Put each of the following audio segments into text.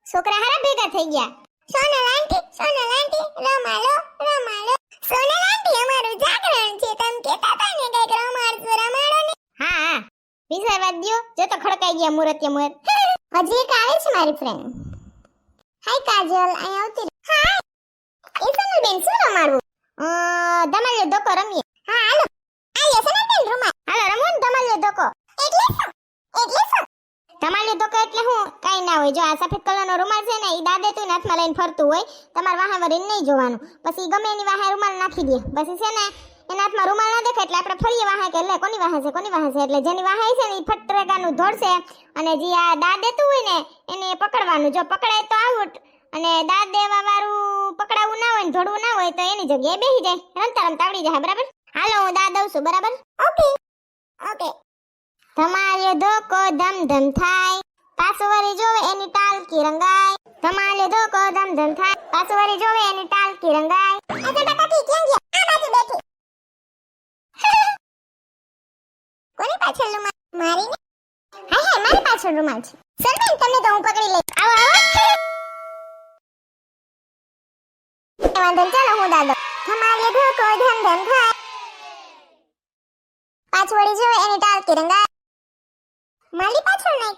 છોકરા હારા ભેગા થઈ ગયા. સોનલ આંટી રમાડો રમાડો. સોનલ આંટી અમારું જાગરણ છે, તમે કહેતા હતા ને કઈક રમાડો ને. હા હા વિસરવા દ્યો, જો તો ખડકાઈ ગયા મૂર્તિ મોર. હજી એક આવે છે મારી ફ્રેન્ડ. હાય કાજલ, અહીં આવતી રહે. હાય એ સોનલ બેન શું રમાડવું? ધમાલિયો ધોકો રમીએ. હા હાલો આયો સોનલ બેન રમાડ. હાલો રમો ને ધમાલિયો ધોકો. એટલે શું ધમાલિયો ધોકો એટલે હું કાઈ ના હોય. જો આ સફેદ કલરનો રૂમાલ છે ને ઈ દાદે તું હાથમાં લઈને ફરતું હોય, તમાર વાહે વરીને નહીં જોવાનું. પછી ગમે એની વાહે રૂમાલ નાખી દે. પછી છે ને એના હાથમાં રૂમાલ ના દેખાય એટલે આપણે ફરીએ વાહે કે લે કોની વાહે છે એટલે જેની વાહે છે ને ઈ ફટરેગાનું ધોડશે અને જે આ દાદ દેતું હોય ને એને પકડવાનું. જો પકડાય તો આઉટ અને દાદ દેવા વાળું પકડાવું ના હોય ને ધોડવું ના હોય તો એની જગ્યાએ બેસી જાય. રમતા રમતા આવડી જાય. બરાબર? હાલો હું દાદ દઉં છું. બરાબર? ઓકે ધમાલિયો ધોકો ધમ ધમ થાય, પાછું વળી જોવે એની ટાલકી રંગાય. ધમાલિયો ધોકો ધમ ધમ થાય, પાછું વળી જોવે એની ટાલકી રંગાય. અચ્છા બકાતી ક્યાં ગયા? આ બાજુ બેઠી. કોની પાછળ રૂમાલ? મારી ને. હા મારી પાછળ રૂમાલ છે. સરબેન તમને તો હું પકડી લઈ. આવો વાંધો ચાલો હું દાદો. ધમાલિયો ધોકો ધમ ધમ થાય, પાછું વળી જોવે એની ટાલકી રંગાય. મારી પાછળ નહીં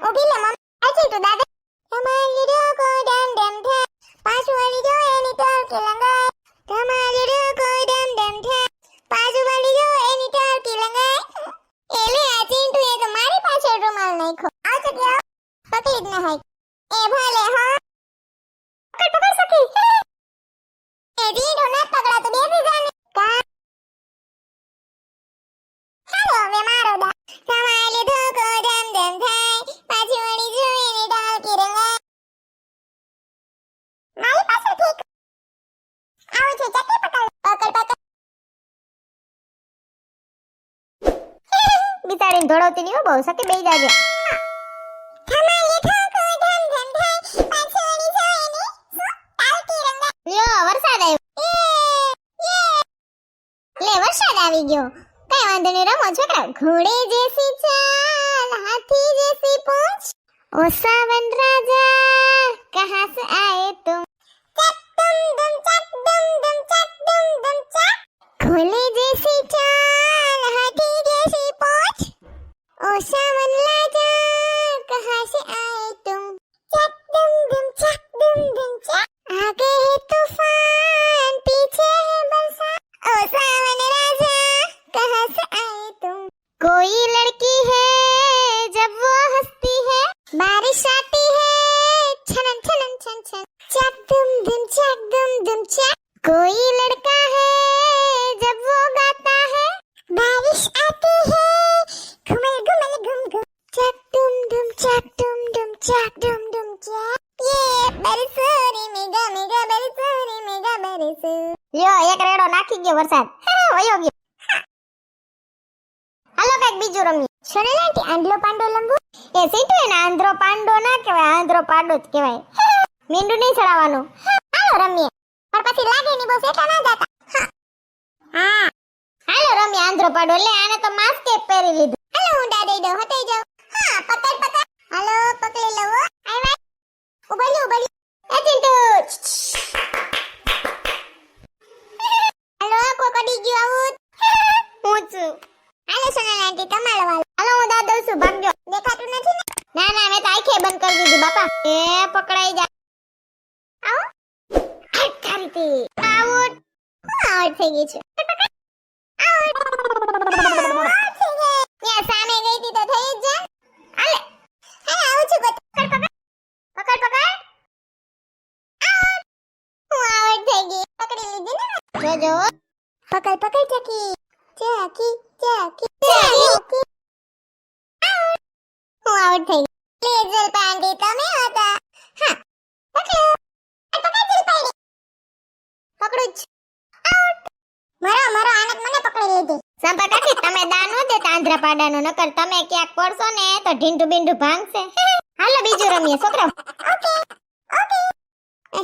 ઉભી લે મમ્મી. આજે તો દાદા ધમાલિયો ધોકો ધમ ધમ થાય, પાછું વળી જોવે એની ટાલકી રંગાય. ધમાલિયો ધોકો ધમ ધમ થાય, પાછું વળી જોવે એની ટાલકી રંગાય. એલે આ ચિંટુ એ તો મારી પાછળ રૂમાલ નાખ્યો. આ તો કે પકડી જ ન હોય. એ ભલે હા પકડ સકી. એ ચિંટુ ન પકડા તો બેસી જા ને. કા હાલો હવે મારો દા. ધમાલિયો ધોકો ધમ ધમ થાય, પાછું વળી જોવે એની ટાલકી રંગાય. મારી પાછળ ઠીક આવું છે. ચકી પકડ. બિચારીને ધોળવતી નહીં હો બહુ. સકે બેસી જાજે. ધમાલિયો ધોકો ધમ ધમ થાય, પાછું વળી જોવે એની ટાલકી રંગાય. લ્યો વરસાદ આવ્યો. લે વરસાદ આવી ગયો. કઈ વાંધો નહીં રમો છોકરા. ઘોડે જैसी चाल हाथी जैसी पूंछ, ओ सावन राजा कहां से आए तुम, चक दुम दुम चक दुम दुम चक दुम दुम चक. घोड़े जैसी चाल हाथी जैसी पूंछ, ओ सावन राजा कहां से आए तुम, चक दुम दुम चक दुम दुम चक. आगे है तूफान पीछे है बरसात, ओ सावन राजा कहां से आए तुम. कोई लड़की है जब वो हंसती है, बारिश आती है छनन छनन छन छन, चक दुम दुम चक दुम दुम चक. कोई लड़का है जब वो गाता है, बारिश आती है घुमल घुमल घुम घुम, चक दुम दुम चक दुम दुम चक दुम दुम चक. ये बरसो रे मेगा मेगा बरसो रे मेगा बरसो. યો એક રેડો નાખી ગયો વરસાદ. વયો ગયો. હાલો કઈક બીજું રમીએ. સોનલ આંટી આંધળો પાંડો લંબુ. એ સીટુ એને આંધળો પાંડો ના કહેવાય, આંધળો પાંડો જ કહેવાય. મીંડું નહીં ચડાવવાનું. હાલો રમીએ. પણ પછી લાગે ની બહુ સેટા ના જતા. હા હાલો રમીએ આંધળો પાંડો. લે આને તો માસ્ક પહેરી લીધું. હાલો હું દઈ દઉં હટાઈ જાવ. હા પકડ. હાલો પકડી લવો. આય ઉભલી. એ ચિંટુ. હાલો કો કડી ગયો આવું. હું છું. હાલો સોનલ આંટી તમારો વાલો. હાલો હું દાદ દઉં છું. ભાગજો. દેખાતું નથી ને? ના મેં તો આંખે બંધ કરી દીધી બાપા. એ પકડાઈ જા. આવો અઠારીથી આઉટ. આઉટ થઈ ગઈ છે. આઉટ થઈ ગઈ. યા સામે ગઈ હતી તો થઈ જ જા. હાલે આવું છું. પકડ. આઉટ. હું આઉટ થઈ ગઈ. પકડી લીધી ને. જોજો પકડ ચકી. ચકી. હું આઉટ થઈ ગઈ. લેઝર પાંડી તમે હતા. હા પકડો. પકડું જ. આઉટ. મારો આનંદ મને પકડી લીધી. સંપકાથી તમે દાન ન દેતા આંધ્રા પાડાનો, નકર તમે ક્યાંક પડશો ને તો ઢીંડુ બિંડુ ભાંગશે. હાલો બીજું રમીએ છોકરા. ઓકે. આ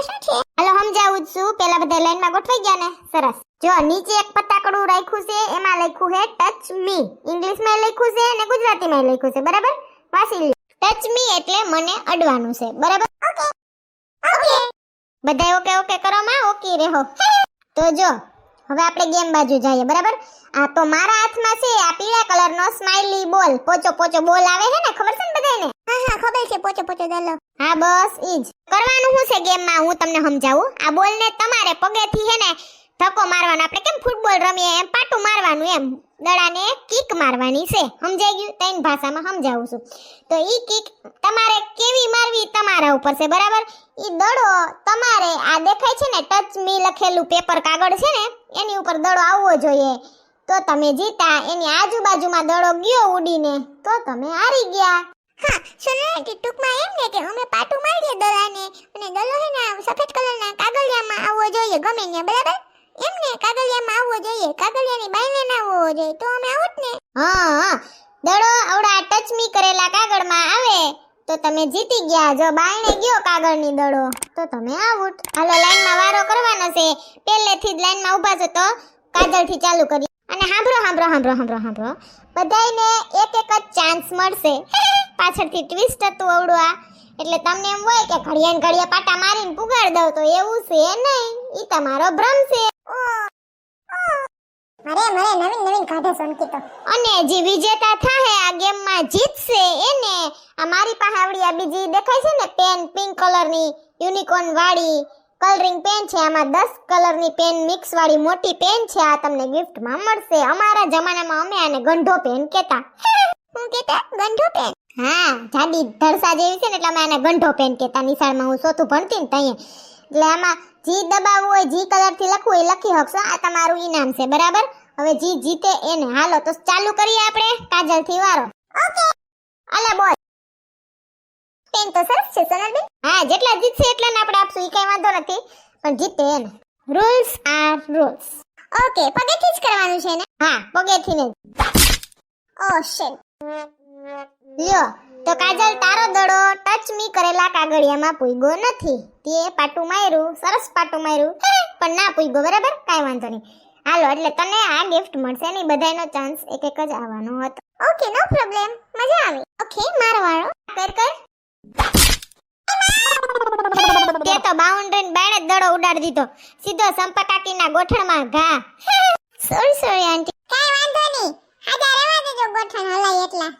શું છે? હાલો સમજાવું છું. પેલા બધા લાઈનમાં ગોઠવાઈ ગયા ને? સરસ. જો નીચે એક પતાકડું રાખ્યું છે, એમાં લખ્યું છે ટચ મી. ઇંગ્લિશમાં લખ્યું છે અને ગુજરાતીમાં લખ્યું છે. બરાબર? વાંચી લો. ટચ મી એટલે મને અડવાનું છે, બરાબર? ઓકે ઓકે બધાય ઓકે ઓકે કરો માં, ઓકે રહો. તો જો હવે આપણે ગેમ બાજુ જઈએ, બરાબર? આ તો મારા હાથમાં છે આ પીળા કલરનો સ્માઈલી બોલ, પોચો પોચો બોલ આવે છે ને, ખબર છે ને બધાને? હા ખબર છે, પોચો પોચો દલો. હા બસ ઈ જ કરવાનું. શું છે ગેમમાં હું તમને સમજાવું. આ બોલને તમારે પગેથી હે ને ધક્કો મારવાનો, આપણે કેમ ફૂટબોલ રમીએ એમ પાટું મારવાનું, એમ દડાને કિક મારવાની છે. સમજાઈ ગયું? તૈન ભાષામાં સમજાવું છું. તો ઈ કિક તમારે કેવી મારવી તમારા ઉપર છે, બરાબર? ઈ દડો તમારે આ દેખાય છે ને ટચ મી લખેલું પેપર કાગળ છે ને, એની ઉપર દડો આવવો જોઈએ, તો તમે જીતા. એની આજુબાજુમાં દડો ગયો ઉડીને તો તમે હારી ગયા. હા સોનાલી, ટૂંકમાં એમ ને કે અમે પાટું મારીએ દડાને, અને દડો હે ને સફેદ કલરના કાગળિયામાં આવવો જોઈએ, ગમે ત્યાં, બરાબર? એમને કાગળિયામાં આવવો જોઈએ, કાગળિયાની બાઈને ના આવવો જોઈએ, તો અમે આઉટ ને. હા દડો આવડા ટચ મી કરેલા કાગળમાં આવે તો તમે જીતી ગયા. જો બાયણે ગયો કાગળની દડો તો તમે આઉટ. હાલો લાઈનમાં વારો કરવાનો છે. પહેલેથી જ લાઈનમાં ઊભા છો તો કાજલથી ચાલુ કરી. અને સાંભળો બધાયને એક એક જ ચાન્સ મળશે. પાછળથી ટ્વિસ્ટ હતું અવડું આ, એટલે તમને એમ હોય કે ઘડિયા ઘડિયા પાટા મારીને પુગાડ દઉં, તો એવું છે નહીં. ઈ તમારો ભ્રમ છે. મરે નવીન કાઢે સોનકી તો. અને જે વિજેતા થાહે આ ગેમમાં જીતશે એને આ મારી પાસે આવડી આ બીજી દેખાય છે ને પેન, પિંક કલરની યુનિકોર્ન વાળી કલરિંગ પેન છે. આમાં 10 કલરની પેન મિક્સ વાળી મોટી પેન છે. આ તમને ગિફ્ટમાં મળશે. અમારા જમાનામાં અમે આને ગંઢો પેન કહેતા. હું કહેતા ગંઢો પેન? હા, જાડી ધરસા જેવી છે ને એટલે અમે આને ગંઢો પેન કહેતા. નિશાળમાં હું ચોથું ભણતી ને ત્યાં. એટલે આમાં જી દબાવવું હોય, જી કલરથી લખવું હોય લખી શકશો. આ તમારું ઇનામ છે, બરાબર? હવે જી જીતે એને. હાલો તો ચાલુ કરીએ આપણે. કાજલથી વારો. ઓકે અલે બોલ. પેન તો સરસ છે સોનલબેન. હા, જેટલા જીતશે એટલાને આપણે આપશું, ઈ કઈ વાંધો નથી, પણ જીતે એને. Rules are rules. ઓકે, પગેથી જ કરવાનું છે ને? હા, પગેથી ને. Oh shit. લ્યો તો કાજલ, તારો દડો ટચ મી કરેલા કાગળિયામાં પૂગ્યો નથી. તે પાટું માર્યું, સરસ પાટું માર્યું, પણ ના પૂગ્યો, બરાબર? કાઈ વાંધો નહીં. હાલો, એટલે તને આ ગિફ્ટ મળશે ને. બધાયનો ચાન્સ એક એક જ આવવાનો હતો. ઓકે, નો પ્રોબ્લેમ. મજા આવી. ઓકે, મારો વારો. કર તે તો બાઉન્ડ્રી બાણે દડો ઉડાડી દીધો, સીધો સંપકાકીના ગોઠણમાં ઘા. સોરી આંટી. કાઈ વાંધો નહીં. હાજા રહેવા દેજો, ગોઠણ હલાય એટલા.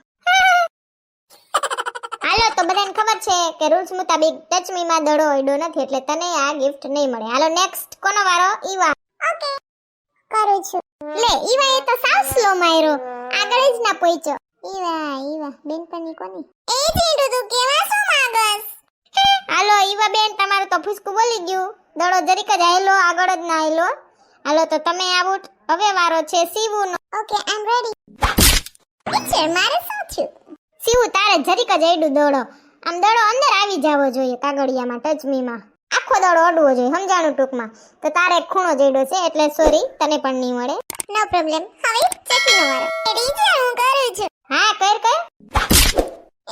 હાલો તો બધાને ખબર છે કે રૂલ્સ મુતાબિક ટચ મી માં દડો ઉડ્યો નથી, એટલે તને આ ગિફ્ટ નહીં મળે. હાલો નેક્સ્ટ કોનો વારો? ઈવા. ઓકે કરું છું. લે ઈવા, એ તો સાવ સ્લો માર્યો, આગળ જ ના પહોંચ્યો. ઈવા બેનપણી કોની? એ ચીંટુ તું કેવા શું માંગસ? હાલો ઈવા બેન, તમારું તો ફૂસકું બોલી ગયું. દડો જરીક જ આયલો, આગળ જ ના આયલો. હાલો તો તમે આઉટ. હવે વારો છે સીવુનો. Okay I am ready. Teacher મારે શું થયું? સીવુ, તારે જરીક જ આયડું દડો. આમ દડો અંદર આવી જાવો જોઈએ કાગળિયામાં, ટચ મીમાં. આખો દડો અડવો જોઈએ, સમજાણું ટૂંકમાં. તો તારે ખૂણો જઈડો છે એટલે સોરી, તને પણ નહીં મળે. નો પ્રોબ્લેમ. હવે ચકીનો વારો. ટીચર હું કરું છું. હા કર.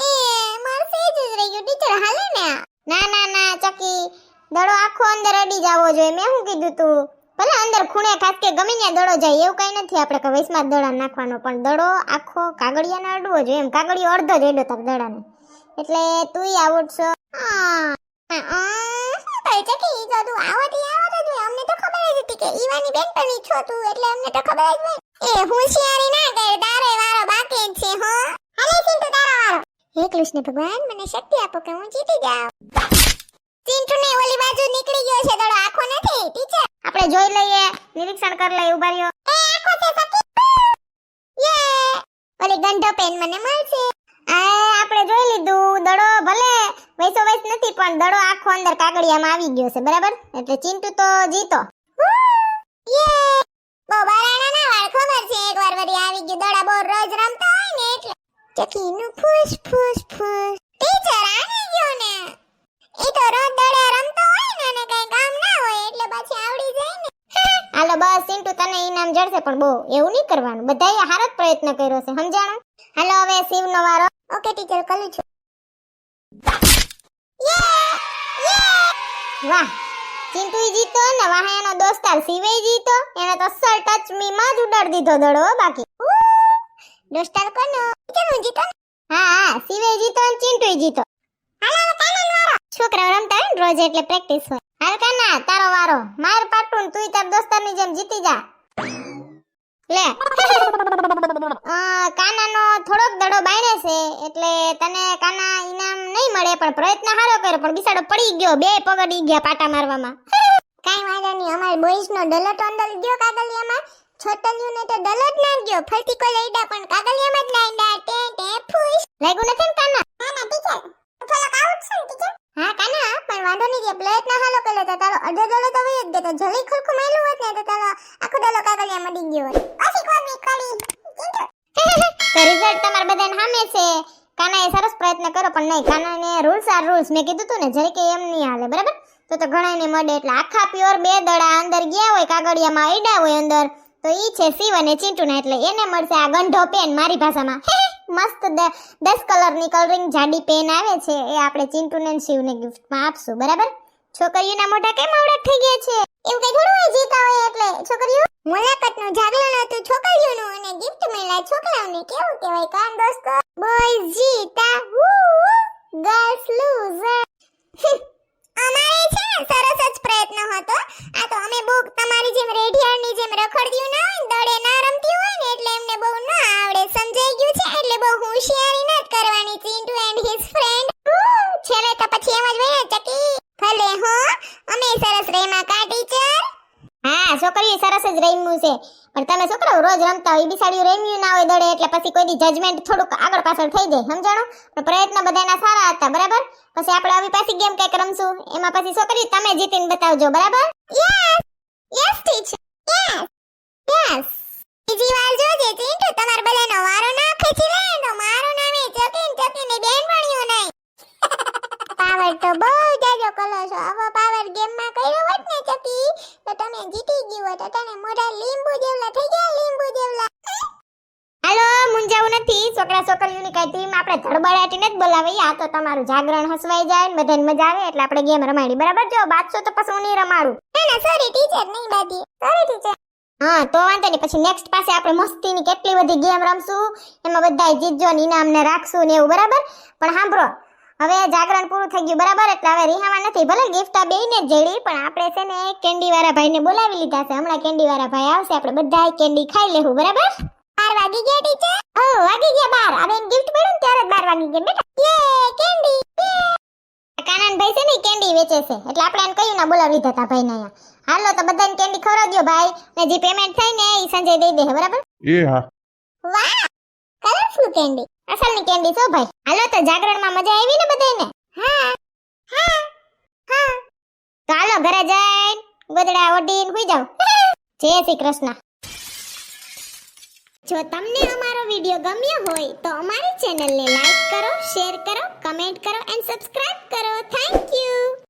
એ મારું સેજ જ રહી ગયું ટીચર, હાલે ને? ના ચકી, દડો આખો અંદર અડી જાવો જોઈએ. મેં શું કીધું તું? ભલે અંદર ખૂણે ખાસ કે ગમે ત્યાં દડો જાય એવું કઈ નથી, આપણે કે વૈસમાં દડા નાખવાનો, પણ દડો આખો કાગળિયાને અડવો જોઈએ. એમ કાગળિયો અડધો જ અડ્યો તાર દડાને, એટલે તુંય આવડ છો. ચકી તો તું આવત જોઈએ. અમને તો ખબર જ હતી કે ઈવાની બેનપણી છો તું, એટલે અમને તો ખબર જ હોય. એ હોશિયારી ના કર, તારે વારો બાકી જ છે. હો હાલે ચિંટુ, તારો વારો. હે કૃષ્ણ ભગવાન, મને શક્તિ આપો કે હું જીતી જાઉં. ચિંટુ ને ઓલી બાજુ નીકળી ગયો છે દડો, આખો નથી ટીચર. આપણે જોઈ લઈએ, નિરીક્ષણ કરી લઈએ. ઉભા રહ્યો. એ આખો છે સકી. યે, ઓલી ગંઢો પેન મને મળશે. આપણે જોઈ લીધું, દડો ભલે વૈસો વૈસ નથી, પણ દડો આખો અંદર કાગળિયામાં આવી ગયો છે, બરાબર? એટલે ચિંટુ તો જીતો. યે, બહુ બારાણા ના વાળ, ખબર છે? એકવાર વળી આવી ગયું. દડા બહુ રોજ રમતા હોય ને એટલે. ચકીનું ફૂસ. ટીચર આને ગયો ને, એ તો રોજ દડા રમતો હોય ને અને કઈ કામ ના હોય એટલે પછી આવડી જાય ને. હાલો બસ ચિંટુ, તને ઈનામ જડશે, પણ બહુ એવું નહીં કરવાનું. બધાએ હારો જ પ્રયત્ન કર્યો છે, સમજાણું? હાલો હવે શિવનો વારો. ઓકે ટીચર, કરું છું. વાહ, ચિંટુ જીતો ને વાહ, એનો દોસ્તાર શિવે જીતો. એને તો અસલ ટચ મી માં જ ઉડાડી દીધો દડો. બાકી દોસ્તાર કોનો? ટીચર હું જીતો. હા શિવે જીતો અને ચિંટુય જીતો. છોકરાઓ રમતા હોય ને રોજ એટલે પ્રેક્ટિસ હોય. હાલ કાના તારો વારો. માર પાટું તુંય તાર દોસ્તારની જેમ જીતી જા. લે કાનાનો થોડોક દડો બાયણે છે એટલે તને કાના ઇનામ નહીં મળે, પણ પ્રયત્ન હારો કર્યો, પણ બિસાડો પડી ગયો, બે પગડી ગયા પાટા મારવામાં. કાઈ વાંધો નહીં, અમાર બોઈસ નો ડલો તો અંદર ગયો કાગલિયામાં, છોટલિયું ને તો ડલો જ ના ગયો, ફરતી કોઈ લઈડા પણ કાગલિયામાં જ લાઈડા. ટે ટે ફૂસ લાગ્યું નથી ને કાના? ના ના ટીચર, થોડોક આઉટ છે ટીચર. હા કાના, પણ વાંધો નહીં, જે પ્રયત્ન હાલો કર્યો તો તારો અડધો ડલો તો વહી જ ગયો. જલી ખરખું માયલું હોત ને તો તારો આખો ડલો કાગલિયામાં ડી ગયો હોત. ઓસી કોની કડી તો રિઝલ્ટ તમાર બધાને સામે છે. કાનાએ સરસ પ્રયત્ન કર્યો, પણ નહીં, કાનાને રૂલ્સ આર રૂલ્સ. મેં કીધું તું ને જરી કે એમ નહીં હાલે, બરાબર? તો ઘણાને મળે એટલે આખા પ્યોર બે દડા અંદર ગયા હોય, કાગળિયામાં આઈડા હોય અંદર, તો ઈ છે શિવ અને ચિંટુના, એટલે એને મળશે આ ગંઢો પેન, મારી ભાષામાં. મસ્ત 10 કલરની કલરિંગ જાડી પેન આવે છે, એ આપણે ચિંટુને અને શિવને ગિફ્ટમાં આપશું, બરાબર? છોકરીઓના મોઢા કેમ આવડા થઈ ગયા છે? એવું કઈ થોડું હોય જીતા હોય એટલે. છોકરીઓ મુલાકાતનું જાગરણ હતું છોકરીઓનું અને ગિફ્ટ મળ્યા છોકરાઓને. કેવું કહેવાય કાન દોસ્તો? બોયઝ જીતા, ગર્લ્સ લૂઝર. અમારે છે ને સરસ જ પ્રયત્ન હતો. આ તો અમે બહુ તમારી જેમ રેડિયાની જેમ રખડ્યું ના હોય, દડે ના રમતી હોય ને, એટલે એમને બહુ ના આવડે. સમજાઈ ગયું છે? એટલે બહુ હોશિયારી ન કરવાની. ચિંટુ એન્ડ હિઝ ફ્રેન્ડ છેલ્લે તો પછી એમ જ હોય ને ચકી. ભલે હો, અમે સરસ રેમા કા ટીચર. હા છોકરીઓ સરસ જ રેમ્યું છે, પણ તમે છોકરાઓ રોજ રમતા હોય, બિસાડીઓ રેમ્યું ના હોય દડે, એટલે પછી કોઈ દી જજમેન્ટ થોડુંક આગળ પાછળ થઈ જાય, સમજાણો? પણ પ્રયત્ન બધાના સારા હતા, બરાબર? પછી આપણે આવી પાછી ગેમ કઈક રમશું, એમાં પછી છોકરીઓ તમે જીતીને બતાવજો, બરાબર? Yes yes teacher, yes yes. બીજી વાર જોજે ચિંટુ, તમાર બધાનો વારો ના ખેંચી લે તો મારું નામે ચકીને બેનપણીઓ નહીં. પાવર તો બહુ જાજો કલો છો. હવે પાવર ગેમમાં કર્યો હોત ને ચકી, તો તમે જીતી ગયું હોત. તને મોઢા લીંબુ જેવલા થઈ ગયા, લીંબુ જેવલા. હાલો મુંજાવું નથી, છોકરા છોકરીઓની કઈ ટીમ આપણે ધડબડાટીને જ બોલાવી. આ તો તમારું જાગરણ હસવાઈ જાય ને બધાને મજા આવે એટલે આપણે ગેમ રમાડી, બરાબર? જો બાદશો તો પછી હું નહીં રમાડું. ના ના સોરી ટીચર, નહીં બાદી, સોરી ટીચર. હા તો વાંધો નહીં, પછી નેક્સ્ટ પાસે આપણે મસ્તીની કેટલી બધી ગેમ રમશું, એમાં બધાય જીતજો ને ઇનામને રાખશું ને એવું, બરાબર? પણ સાંભળો, હવે જાગરણ પૂરું થઈ ગયું, બરાબર? એટલે હવે રિહામાં નથી, ભલે ગિફ્ટ આ બેયને જ જેડી, પણ આપણે છે ને કેન્ડી વાળા ભાઈને બોલાવી લીધા છે. હમણાં કેન્ડી વાળા ભાઈ આવશે, આપણે બધાય કેન્ડી ખાઈ લેવું, બરાબર? 12 વાગી ગયા ટીચર? ઓ વાગી ગયા 12. હવે ગિફ્ટ મળ્યું ત્યારે જ 12 વાગી ગયા બેટા. યે કેન્ડી. કાનાન ભાઈ છે ને કેન્ડી વેચે છે, એટલે આપણે એને કયું ના બોલાવી લીધા હતા ભાઈને અહીંયા. હાલો તો બધાને કેન્ડી ખવડાવજો ભાઈ, ને જે પેમેન્ટ થાય ને એ સંજય દઈ દે, બરાબર? એ હા. વાહ કલરફુલ કેન્ડી, અસલની કેન્ડી છો ભાઈ. હાલો તો જાગરણમાં મજા આવી ને બધાને? હા હા હા. તો હાલો ઘરે જઈને ગોદડા ઓઢીને સુઈ જાવ. જય શ્રી કૃષ્ણ. જો તમને અમારો વિડિયો ગમ્યો હોય તો અમારી ચેનલને લાઈક કરો, શેર કરો, કમેન્ટ કરો એન્ડ સબસ્ક્રાઇબ કરો. Thank you.